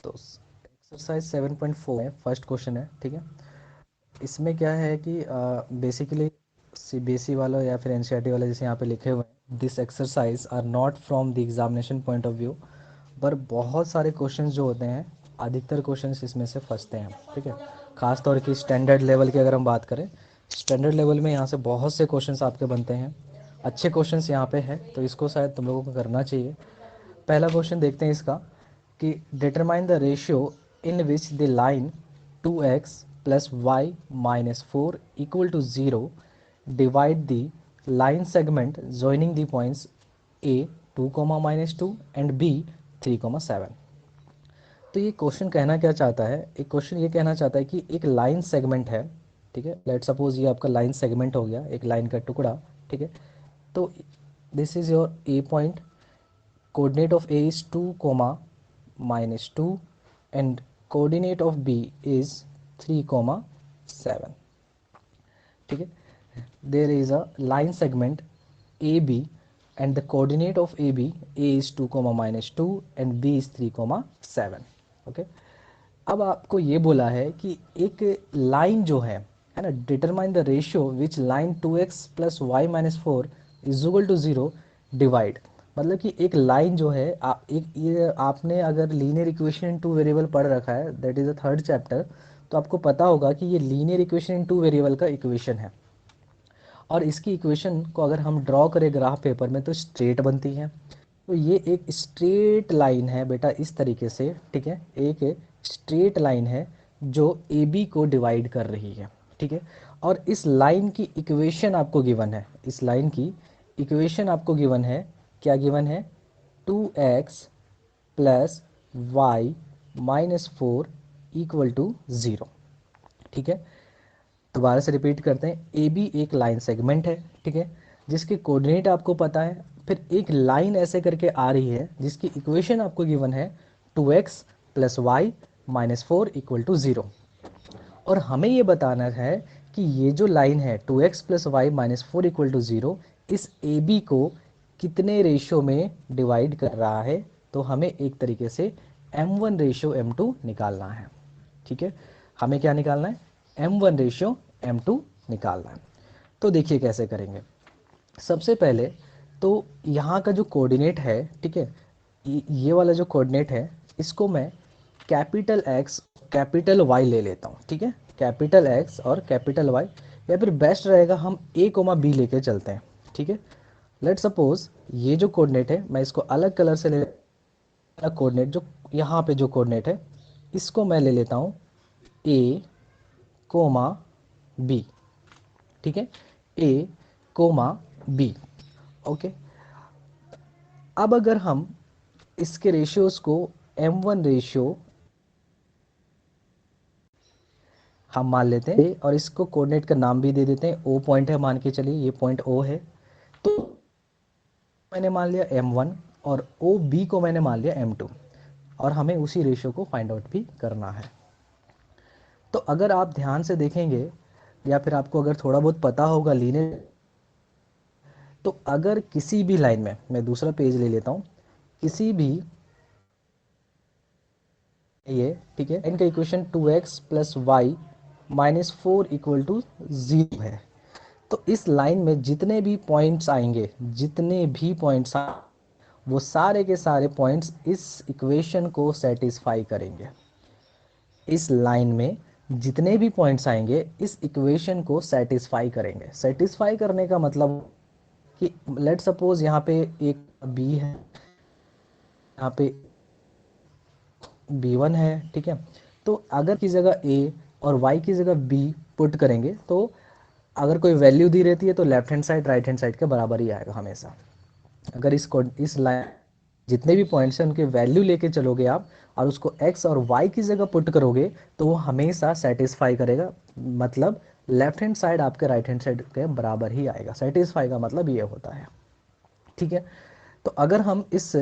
तो एक्सरसाइज 7.4 है, first question है, ठीक है। इसमें क्या है कि बेसिकली सीबीएसई वाला या फिर एनसीईआरटी वाला जैसे यहाँ पे लिखे हुए हैं, this exercise are not from the examination point of view, पर बहुत सारे क्वेश्चंस जो होते हैं, अधिकतर क्वेश्चंस इसमें से फंसते हैं, ठीक है। खास तौर की स्टैंडर्ड लेवल की अगर हम बात करें, स्टैंडर्ड लेवल में यहाँ से बहुत से क्वेश्चंस आपके बनते हैं, अच्छे क्वेश्चंस यहाँ पे है, तो इसको शायद तुम लोगों को करना चाहिए। पहला क्वेश्चन देखते हैं इसका कि determine the ratio in which the line 2x plus y minus 4 equal to 0 divide the line segment joining the points a 2 -2 and b 3 7। तो ये क्वेश्चन कहना क्या चाहता है, एक क्वेश्चन ये कहना चाहता है कि एक लाइन सेगमेंट है, ठीक है। लेट सपोज ये आपका लाइन सेगमेंट हो गया, एक लाइन का टुकड़ा, ठीक है। तो this is your A point, coordinate of A is 2 comma minus 2 and coordinate of B is 3 comma 7, ठीक है। there is a line segment AB and the coordinate of AB A is 2 comma minus 2 and B is 3 comma 7, okay. अब आपको ये बोला है कि एक line जो है ना, determine the ratio which line 2x plus y minus 4 is equal to 0 divide, मतलब कि एक लाइन जो है एक ये आपने अगर linear equation in two variable पढ़ रखा है, that is the third chapter, तो आपको पता होगा कि ये linear equation in two variable का इक्वेशन है। और इसकी इक्वेशन को अगर हम ड्रॉ करें ग्राफ पेपर में तो स्ट्रेट बनती है। तो ये एक स्ट्रेट लाइन है बेटा, इस तरीके से, ठीक है। एक स्ट्रेट लाइन है जो ए बी को डिवाइड कर रही है, ठीक है। और इस लाइन की इक्वेशन आपको गिवन है, इस लाइन की इक्वेशन आपको गिवन है, क्या गिवन है, 2x plus y minus 4 equal to 0, ठीक है। दोबारा से रिपीट करते हैं, ए बी एक लाइन सेगमेंट है, ठीक है, जिसके कोऑर्डिनेट आपको पता है। फिर एक लाइन ऐसे करके आ रही है जिसकी इक्वेशन आपको गिवन है 2x plus y minus 4 equal to 0, और हमें ये बताना है कि ये जो लाइन है 2x plus y minus 4 equal to 0 इस ए बी को कितने रेशियो में डिवाइड कर रहा है। तो हमें एक तरीके से m1 रेशियो m2 निकालना है, ठीक है। हमें क्या निकालना है, m1 रेशियो m2 निकालना है। तो देखिए कैसे करेंगे। सबसे पहले तो यहाँ का जो कोऑर्डिनेट है, ठीक है, ये वाला जो कोऑर्डिनेट है इसको मैं कैपिटल X कैपिटल Y ले लेता हूँ, ठीक है। कैपिटल X और कैपिटल Y, या फिर बेस्ट रहेगा हम A कोमा B लेके चलते हैं, ठीक है। लेट सपोज ये जो कोऑर्डिनेट है मैं इसको अलग कलर से ले, अलग कोऑर्डिनेट जो यहाँ पे जो कोऑर्डिनेट है इसको मैं ले लेता हूँ A कोमा B, ठीक है, A कोमा B, ओके। अब अगर हम इसके रेशियोज को m1 रेशियो हम मान लेते हैं और इसको कोऑर्डिनेट का नाम भी दे देते हैं, O पॉइंट है मान के चलिए, ये पॉइंट O है, तो मैंने मान लिया m1 और ओ बी को मैंने मान लिया m2, और हमें उसी रेशियो को फाइंड आउट भी करना है। तो अगर आप ध्यान से देखेंगे या फिर आपको अगर थोड़ा बहुत पता होगा लीनियर, तो अगर किसी भी लाइन में, मैं दूसरा पेज ले लेता हूँ, किसी भी ये, ठीक है, इनका equation 2x plus y minus 4 equal to 0 है। तो इस लाइन में जितने भी पॉइंट्स आएंगे, जितने भी पॉइंट्स वो सारे के सारे पॉइंट्स इस इक्वेशन को सेटिस्फाई करेंगे। इस लाइन में जितने भी पॉइंट्स आएंगे इस इक्वेशन को सेटिस्फाई करेंगे। सेटिस्फाई करने का मतलब कि लेट सपोज यहाँ पे एक बी है, यहाँ पे b1 है, ठीक है। तो अगर की जगह a और y की जगह b पुट करेंगे तो अगर कोई वैल्यू दी रहती है तो left hand side right hand side के बराबर ही आएगा हमेशा। अगर इस लाइन जितने भी पॉइंट्स हैं उनके वैल्यू लेके चलोगे आप और उसको x और y की जगह पुट करोगे तो वो हमेशा सेटिस्फाई करेगा, मतलब लेफ्ट हैंड साइड आपके राइट हैंड साइड के बराबर ही आएगा। सेटिस्फाई का मतलब ये होता है, ठीक है। तो अगर हम इस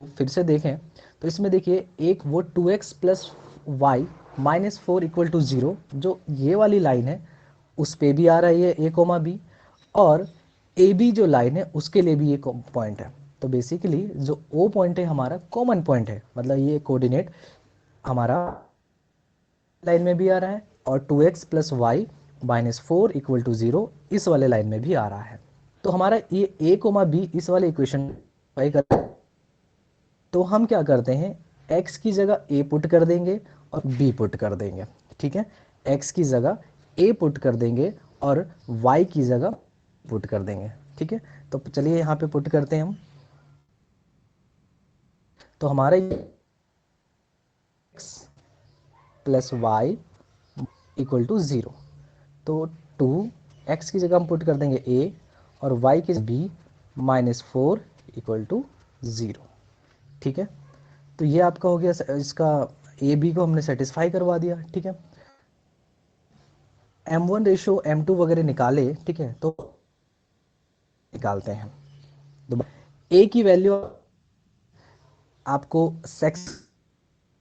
फिर से देखें तो इसमें देखिए एक वो 2x plus y minus 4 equal to 0 जो ये वाली लाइन है उस पे भी आ रही है a कोमा बी, और ए बी जो लाइन है उसके लिए भी एक पॉइंट है। तो बेसिकली जो ओ पॉइंट है हमारा कॉमन पॉइंट है, मतलब ये कोऑर्डिनेट हमारा लाइन में भी आ रहा है और 2x plus y minus 4 equal to 0 इस वाले लाइन में भी आ रहा है। तो हमारा ये a कोमा बी इस वाले इक्वेशन कर, तो हम क्या करते हैं, x की जगह a पुट कर देंगे और b पुट कर देंगे। ठीक है, x की जगह a पुट कर देंगे और y की जगह पुट कर देंगे। ठीक है, तो चलिए यहाँ पे पुट करते हैं हम। तो हमारा x plus y equal to 0, तो 2x की जगह हम पुट कर देंगे a और y की b माइनस 4 इक्वल टू 0। ठीक है, तो ये आपका हो गया, इसका ए बी को हमने सेटिस्फाई करवा दिया। ठीक है, m1 रेशो m2 वगैरह निकाले, ठीक है, तो निकालते हैं। तो a की वैल्यू आपको सेक्स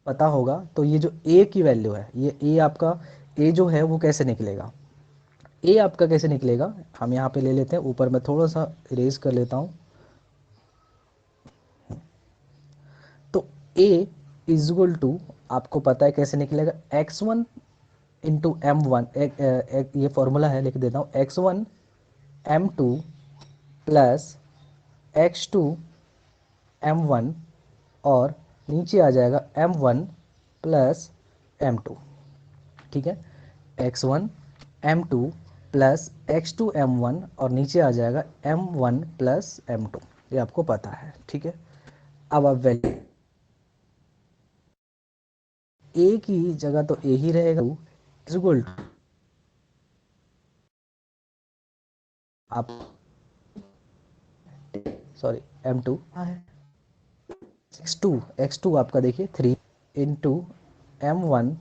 पता होगा, तो ये जो a की वैल्यू है, ये a आपका a जो है वो कैसे निकलेगा, a आपका कैसे निकलेगा, हम यहाँ पे ले लेते हैं, ऊपर मैं थोड़ा सा इरेज कर लेता हूँ। तो a इज इक्वल टू, आपको पता है कैसे निकलेगा, x1 इंटू एम वन, ये फॉर्मूला है, लिख देता हूँ, x1 m2 plus x2 m1 और नीचे आ जाएगा m1 प्लस m2। ठीक है, x1 m2 plus x2 m1 और नीचे आ जाएगा m1 प्लस m2, ये आपको पता है। ठीक है, अब आप वैल्यू a की जगह तो a ही रहेगा, इज इक्वल टू आप, सॉरी m2 है, x2 आपका देखिए 3 इंटू m1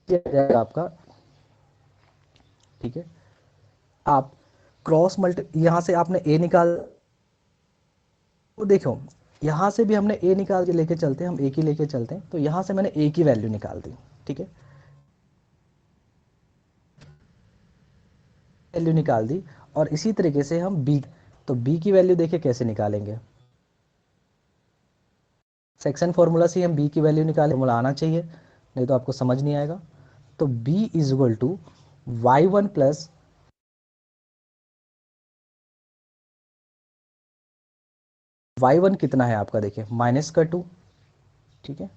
जाएगा आपका। ठीक है, आप क्रॉस मल्टी, यहाँ से आपने a निकाल, तो देखो यहाँ से भी हमने a निकाल के लेके चलते हैं, हम a की लेके चलते हैं, तो यहाँ से मैंने a की वैल्यू निकाल दी। ठीक है, वैल्यू निकाल दी, और इसी तरीके से हम b, तो b की वैल्यू देखिए कैसे निकालेंगे, सेक्शन फॉर्मूला से हम b की वैल्यू निकाले, फॉर्मूला आना चाहिए, नहीं तो आपको समझ नहीं आएगा। तो b is equal to y1 plus y1 कितना है आपका, देखिए माइनस का 2। ठीक है,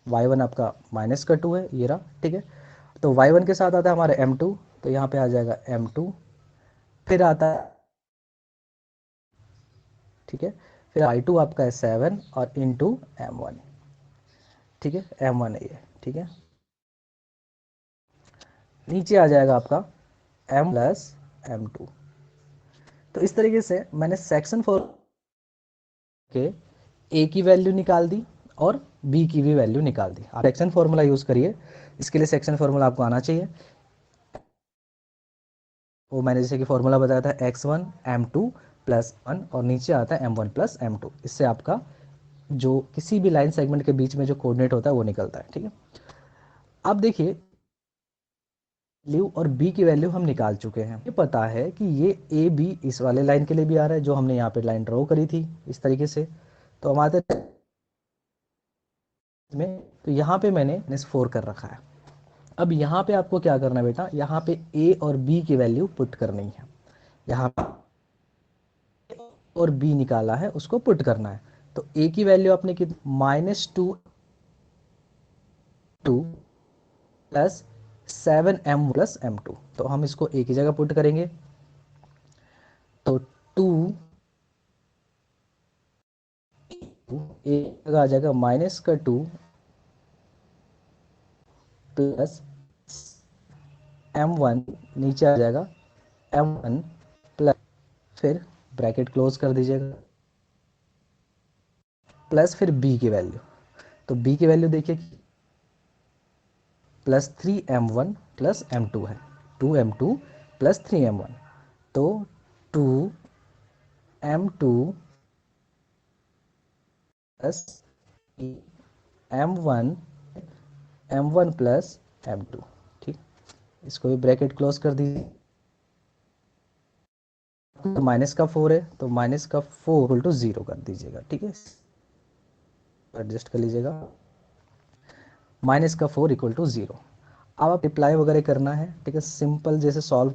y1 आपका माइनस का 2 है, ये रहा। ठीक है, तो y1 के साथ आता है हमारा m2, तो यहाँ पे आ जाएगा m2, फिर आता है, ठीक है, फिर y2 आपका है 7 और इंटू m1। ठीक है, m1 है ये। ठीक है, नीचे आ जाएगा आपका m प्लस m2। तो इस तरीके से मैंने सेक्शन फॉर के a की वैल्यू निकाल दी और b की भी वैल्यू निकाल दी। आप सेक्शन फॉर्मूला यूज़ करिए, इसके लिए सेक्शन फॉर्मूला आपको आना चाहिए। वो मैंने जैसे कि फॉर्मूला बताया था, x1 m2 प्लस 1 और नीचे आता है m1 प्लस m2, इससे आपका जो किसी भी लाइन सेगमेंट के बीच में जो कोऑर्डिनेट होता है वो निकलता है। ठीक है, अब देखिए वैल्यू और b की वैल्यू हम निकाल चुके हैं, ये पता है कि ये ए बी इस वाले लाइन के लिए भी आ रहा है, जो हमने यहाँ पे लाइन ड्रॉ करी थी इस तरीके से। तो हमारे में, तो यहाँ पे मैंने -4 कर रखा है। अब यहाँ पे आपको क्या करना है बेटा, यहाँ पे a और b की वैल्यू पुट करनी है, यहाँ और b निकाला है उसको पुट करना है। तो a की वैल्यू आपने कितनी, -2 प्लस 7m प्लस m2, तो हम इसको a की जगह पुट करेंगे, तो 2 a जगह आ जाएगा -2 प्लस m1, नीचे आ जाएगा m1 प्लस, फिर ब्रैकेट क्लोज कर दीजिएगा, प्लस फिर b की वैल्यू, तो b की वैल्यू देखिए +3m1 प्लस m2 है, 2m2 प्लस 3m1, तो 2m2 plus m1 m1 plus m2। ठीक, इसको भी ब्रैकेट क्लोज कर दीजिए, माइनस का 4 है तो माइनस का 4 इक्वल टू 0 कर दीजिएगा, ठीक है, एडजस्ट कर लीजिएगा। माइनस का 4 इक्वल टू 0। अब आप अप्लाई वगैरह करना है, ठीक है, सिंपल जैसे सॉल्व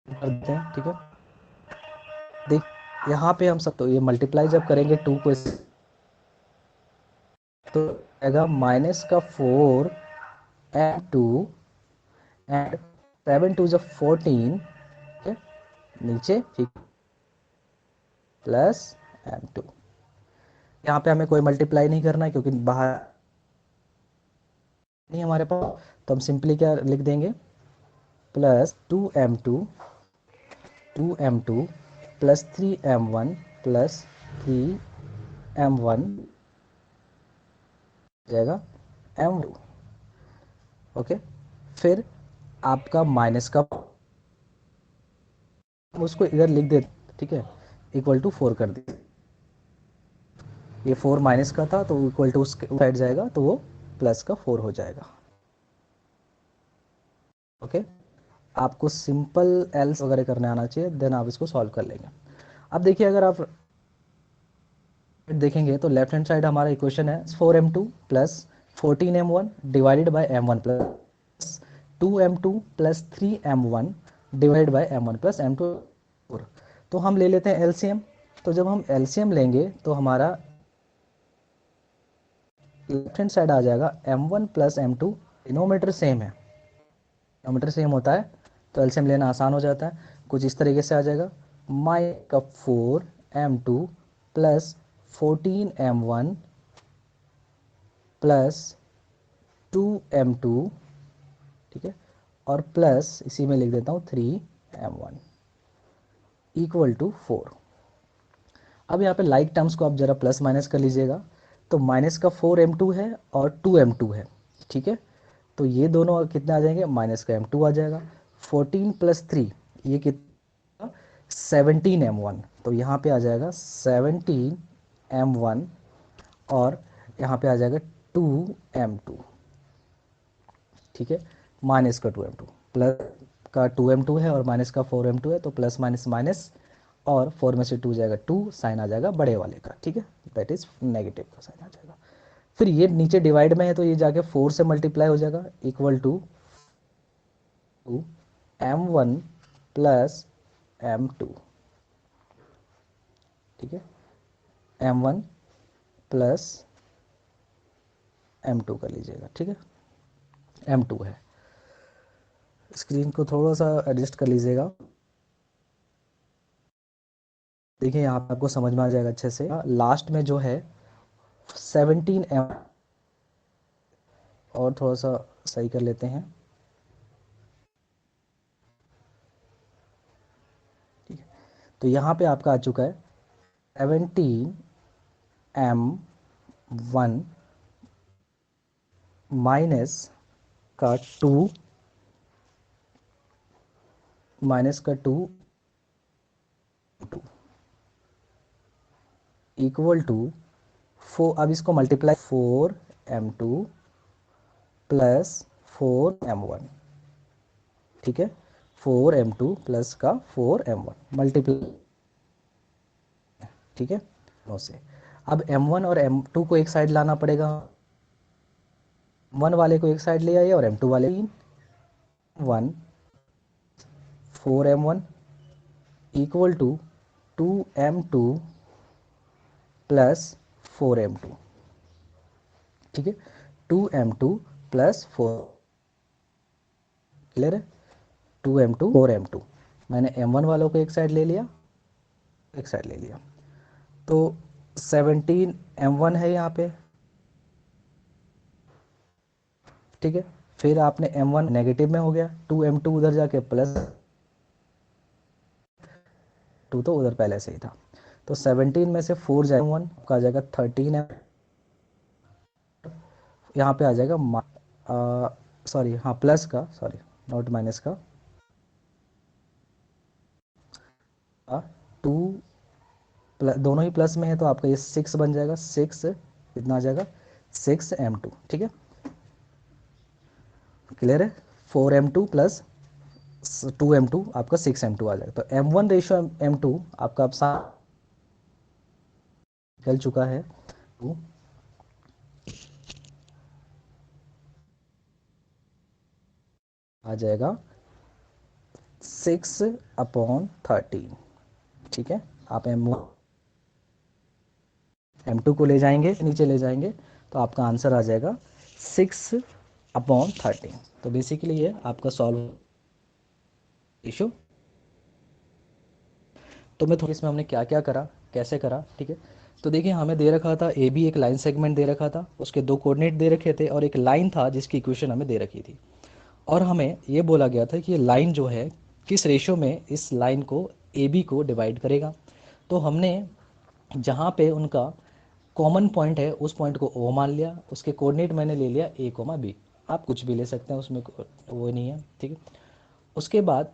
कर देते हैं, ठीक है। देख यहाँ पे हम सब तो ये मल्टीप्लाई जब करेंगे 2 को तो आएगा माइनस का 4 एम टू एंड 7 टू जब 14, ठीक है, नीचे ठीक प्लस एम टू। यहाँ पे हमें कोई मल्टीप्लाई नहीं करना है क्योंकि बाहर नहीं हमारे पास, तो हम सिंपली क्या लिख देंगे, plus 2m2 plus 3m1 plus 3m1 जाएगा m2। ओके, फिर आपका माइनस का उसको इधर लिख दे, ठीक है, इक्वल टू 4 कर दी। ये 4 माइनस का था तो इक्वल टू उसके साइड जाएगा तो वो प्लस का 4 हो जाएगा। ओके, आपको सिंपल एल्स वगैरह करने आना चाहिए, देन आप इसको सॉल्व कर लेंगे। अब देखिए अगर आप देखेंगे तो लेफ्ट हैंड साइड हमारा इक्वेशन है 4m2 plus 14m1 divided by m1 plus 2m2 plus 3m1 divided by m1 plus m2। तो हम ले लेते हैं एलसीएम। तो जब हम एलसीएम लेंगे तो हमारा लेफ्ट हैंड साइड आ जाएगा m1 plus m2, denominator same है, डिनोमीटर सेम होता है तो एलसीएम लेना आसान हो जाता है। कुछ इस तरीके से आ जाएगा माई का 4m2 plus 14m1 plus 2m2, ठीक है, और प्लस इसी में लिख देता हूँ 3m1 इक्वल टू 4। अब यहाँ पे लाइक टर्म्स को आप जरा प्लस माइनस कर लीजिएगा। तो माइनस का 4m2 है और 2m2 है, ठीक है, तो ये दोनों कितने आ जाएंगे, माइनस का m2 आ जाएगा। 14 प्लस 3 ये कितना, 17m1, तो यहाँ पे आ जाएगा 17m1 और यहाँ पे आ जाएगा 2m2, ठीक है, माइनस का 2m2 प्लस का 2m2 है और माइनस का 4m2 है तो प्लस माइनस माइनस और 4 में से 2 जाएगा 2, साइन आ जाएगा बड़े वाले का, ठीक है, दैट इज नेगेटिव का साइन आ जाएगा। फिर ये नीचे डिवाइड में है तो ये जाके 4 से मल्टीप्लाई हो जाएगा equal to m1 plus m2, ठीक है, m1 प्लस m2 कर लीजिएगा, ठीक है, m2 है। स्क्रीन को थोड़ा सा एडजस्ट कर लीजिएगा। देखिए यहाँ पे आपको समझ में आ जाएगा अच्छे से। लास्ट में जो है 17m और थोड़ा सा सही कर लेते हैं, ठीक है, तो यहाँ पे आपका आ चुका है 17m1 माइनस का 2 माइनस का 2 इक्वल टू 4। अब इसको मल्टीप्लाई 4m2 प्लस 4m1, ठीक है, 4m2 प्लस का 4m1 मल्टीप्लाई, ठीक है, नौ से। अब m1 और m2 को एक साइड लाना पड़ेगा, m1 वाले को एक साइड ले आइए और m2 वाले 1 4m1 equal to 2m2 plus 4m2, ठीक है, 2m2 प्लस 4, क्लियर है, 2m2 4m2। मैंने m1 वालों को एक साइड ले लिया, एक साइड ले लिया, तो 17m1 है यहाँ पे, ठीक है, फिर आपने m1 नेगेटिव में हो गया, 2m2 उधर जाके प्लस 2 तो उधर पहले से ही था, तो 17 में से 4 जाएगा 1 आपका आ जाएगा 13 यहाँ पे आ जाएगा सॉरी हाँ प्लस का, सॉरी नॉट माइनस का, 2 प्लस, दोनों ही प्लस में है तो आपका ये 6 बन जाएगा, 6 कितना आ जाएगा 6m2, ठीक है, क्लियर है। 4m2 प्लस 2m2 आपका 6m2 आ जाएगा। तो m1 रेशो m2 आपका अब निकल चुका है, टू आ जाएगा 6/13। ठीक है, आप m2 को ले जाएंगे, नीचे ले जाएंगे, तो आपका आंसर आ जाएगा 6/13। तो बेसिकली ये आपका सॉल्व इशू। तो मैं थोड़ी इसमें हमने क्या क्या करा, कैसे करा, ठीक है। तो देखिए हमें दे रखा था ए बी, एक लाइन सेगमेंट दे रखा था, उसके दो कोऑर्डिनेट दे रखे थे और एक लाइन था जिसकी इक्वेशन हमें दे रखी थी। और हमें ये बोला गया था कि ये लाइन जो है किस रेशो में इस लाइन को ए बी को डिवाइड करेगा। तो हमने जहाँ पे उनका कॉमन पॉइंट है उस पॉइंट को ओ मान लिया, उसके कोऑर्डिनेट मैंने ले लिया ए कोमा बी। आप कुछ भी ले सकते हैं, उसमें वो नहीं है, ठीक है। उसके बाद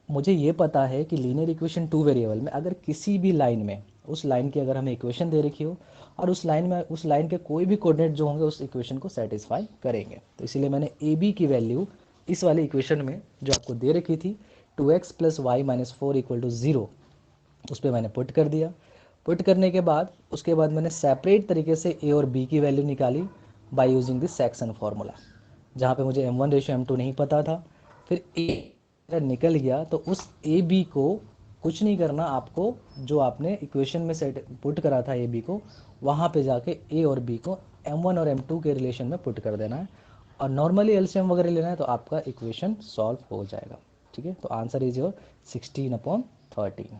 मुझे ये पता है कि लीनियर इक्वेशन टू वेरिएबल में अगर किसी भी लाइन में उस लाइन की अगर हमें इक्वेशन दे रखी हो और उस लाइन के कोई भी कोऑर्डिनेट जो होंगे उस इक्वेशन को सेटिस्फाई करेंगे, तो इसीलिए मैंने ए बी की वैल्यू इस वाली इक्वेशन में जो आपको दे रखी थी 2x + y - 4 = 0, उस पर मैंने पुट कर दिया। पुट करने के बाद उसके बाद मैंने सेपरेट तरीके से ए और बी की वैल्यू निकाली by using this section formula, जहाँ पे मुझे m1 रेशो m2 नहीं पता था। फिर ए अगर निकल गया तो उस ए बी को कुछ नहीं करना आपको, जो आपने इक्वेशन में सेट पुट करा था ए बी को, वहाँ पे जाके ए और बी को m1 और m2 के रिलेशन में पुट कर देना है और नॉर्मली एलसीएम वगैरह लेना है, तो आपका इक्वेशन सॉल्व हो जाएगा। ठीक है, तो आंसर इज योर 16/13।